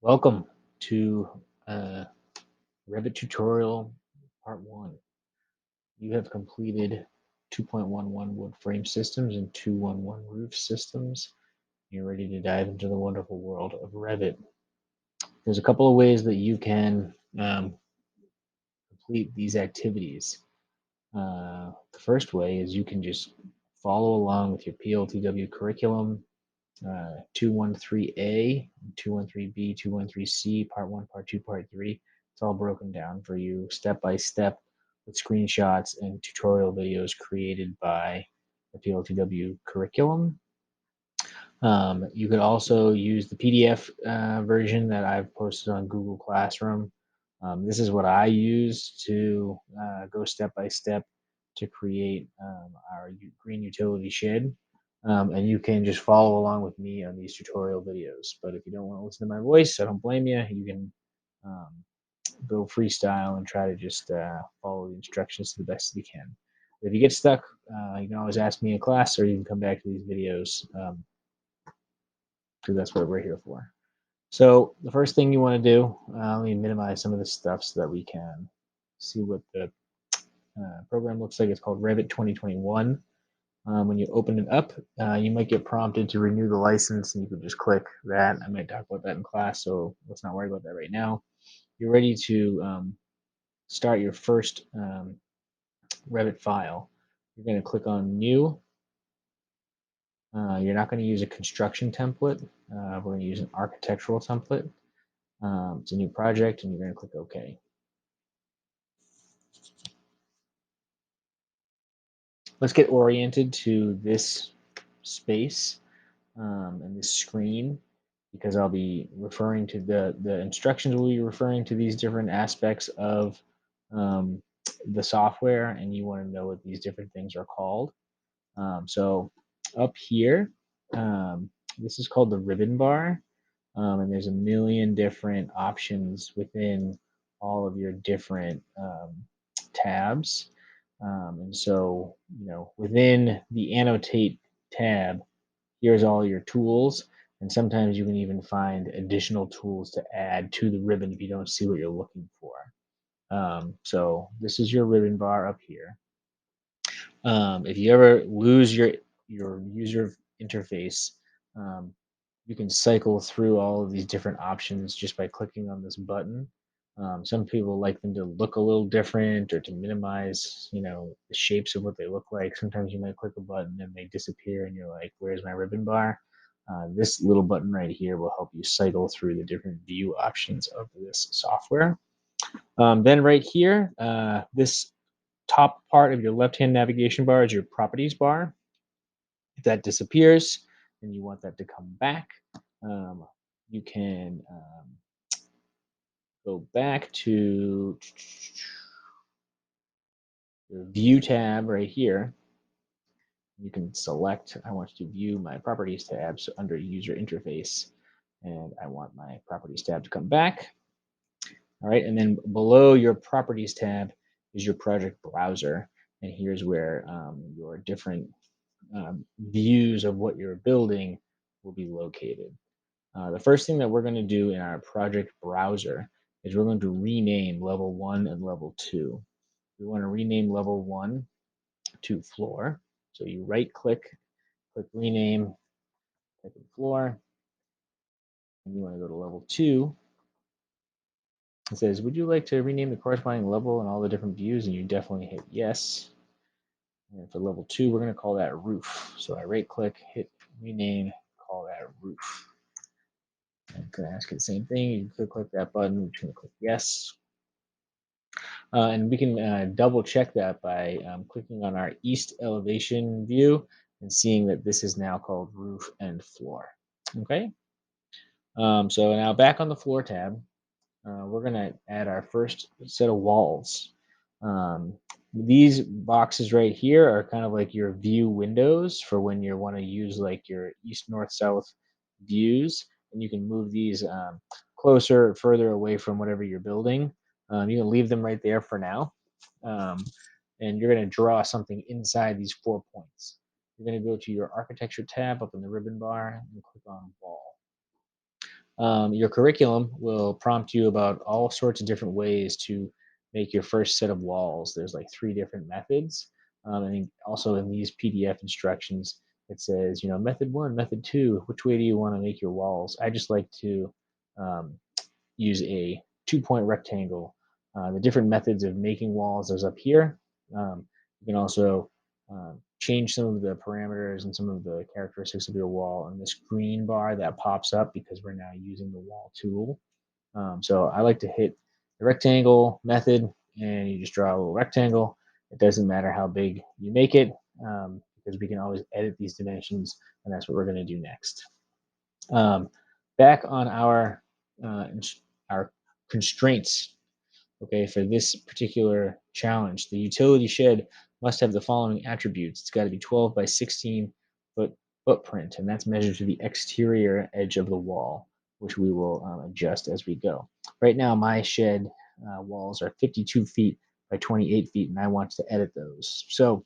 Welcome to uh, Revit tutorial part 1. You have completed 2.11 wood frame systems and 2.11 roof systems. You're ready to dive into the wonderful world of Revit. There's a couple of ways that you can complete these activities. The first way is you can just follow along with your PLTW curriculum 213A, 213B, 213C, Part 1, Part 2, Part 3. It's all broken down for you step by step with screenshots and tutorial videos created by the PLTW curriculum. You could also use the PDF version that I've posted on Google Classroom. This is what I use to go step by step to create our green utility shed. And you can just follow along with me on these tutorial videos. But if you don't want to listen to my voice, I don't blame you. You can um, go freestyle and try to just follow the instructions to the best that you can. But if you get stuck, you can always ask me in class, or you can come back to these videos because that's what we're here for. So the first thing you want to do, let me minimize some of this stuff so that we can see what the program looks like. It's called Revit 2021. When you open it up, you might get prompted to renew the license, and you can just click that. I might talk about that in class, so let's not worry about that right now. You're ready to start your first Revit file. You're going to click on New. You're not going to use a construction template. We're going to use an architectural template. It's a new project, and you're going to click OK. Let's get oriented to this space and this screen, because I'll be referring to the instructions will be referring to these different aspects of um, the software, and you want to know what these different things are called. So up here, this is called the ribbon bar, and there's a million different options within all of your different tabs. And so, within the annotate tab, here's all your tools. And sometimes you can even find additional tools to add to the ribbon if you don't see what you're looking for. So this is your ribbon bar up here. If you ever lose your user interface, um, you can cycle through all of these different options just by clicking on this button. Some people like them to look a little different, or to minimize, the shapes of what they look like. Sometimes you might click a button and they disappear, and you're like, "Where's my ribbon bar?" This little button right here will help you cycle through the different view options of this software. Then right here, this top part of your left-hand navigation bar is your properties bar. If that disappears and you want that to come back, um, you can go back to the view tab right here. You can select, I want to view my properties tab, so under user interface, and I want my properties tab to come back. All right, and then below your properties tab is your project browser, and here's where your different views of what you're building will be located. The first thing that we're going to do in our project browser is we're going to rename level 1 and level 2. We want to rename level 1 to floor. So you right click rename, type in floor, and you want to go to level 2. It says, would you like to rename the corresponding level and all the different views? And you definitely hit yes. And for level 2, we're going to call that roof. So I right click, hit rename, call that roof. I'm going to ask it the same thing. You can click that button, we're going to click yes. And we can double check that by clicking on our east elevation view and seeing that this is now called roof and floor. Okay. So now back on the floor tab, we're going to add our first set of walls. These boxes right here are kind of like your view windows for when you want to use like your east, north, south views, and you can move these closer or further away from whatever you're building. You can leave them right there for now, um, and you're going to draw something inside these 4 points. You're going to go to your architecture tab up in the ribbon bar and click on wall. Your curriculum will prompt you about all sorts of different ways to make your first set of walls. There's like three different methods. And also in these PDF instructions, it says, method one, method two, which way do you want to make your walls? I just like to um, use a 2-point rectangle. The different methods of making walls is up here. You can also change some of the parameters and some of the characteristics of your wall on this green bar that pops up because we're now using the wall tool. So I like to hit the rectangle method, and you just draw a little rectangle. It doesn't matter how big you make it, because we can always edit these dimensions, and that's what we're going to do next. Back on uh, our constraints. Okay, for this particular challenge, the utility shed must have the following attributes. It's got to be 12 by 16 foot footprint, and that's measured to the exterior edge of the wall, which we will adjust as we go. Right now, my shed walls are 52 feet by 28 feet, and I want to edit those. So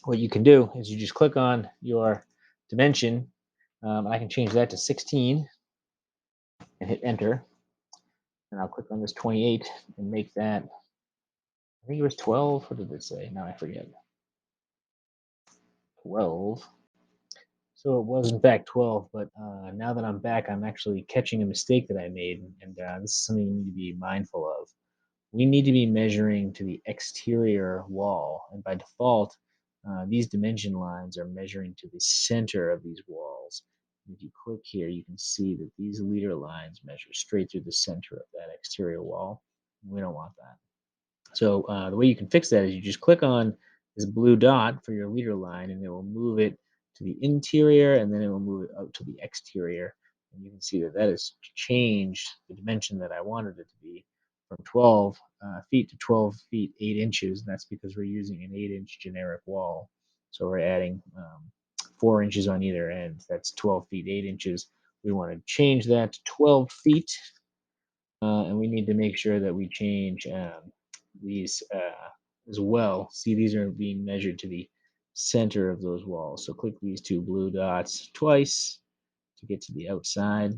what you can do is you just click on your dimension. I can change that to 16 and hit enter. And I'll click on this 28 and make that, I think it was 12. What did it say? Now I forget. 12. So it was in fact 12, but now that I'm back, I'm actually catching a mistake that I made, and this is something you need to be mindful of. We need to be measuring to the exterior wall, and by default, these dimension lines are measuring to the center of these walls. And if you click here, you can see that these leader lines measure straight through the center of that exterior wall. We don't want that. So the way you can fix that is you just click on this blue dot for your leader line, and it will move it to the interior, and then it will move it out to the exterior. And you can see that that has changed the dimension that I wanted it to be from 12 feet to 12 feet 8 inches. And that's because we're using an 8-inch generic wall. So we're adding 4 inches on either end. That's 12 feet 8 inches. We want to change that to 12 feet, and we need to make sure that we change these as well. See, these are being measured to the center of those walls. So click these two blue dots twice to get to the outside,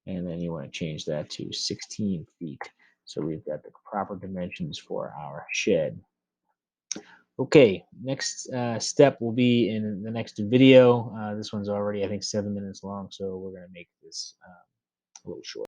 and then you want to change that to 16 feet. So we've got the proper dimensions for our shed. Okay, next step will be in the next video. This one's already, I think, 7 minutes long, so we're going to make this a little short.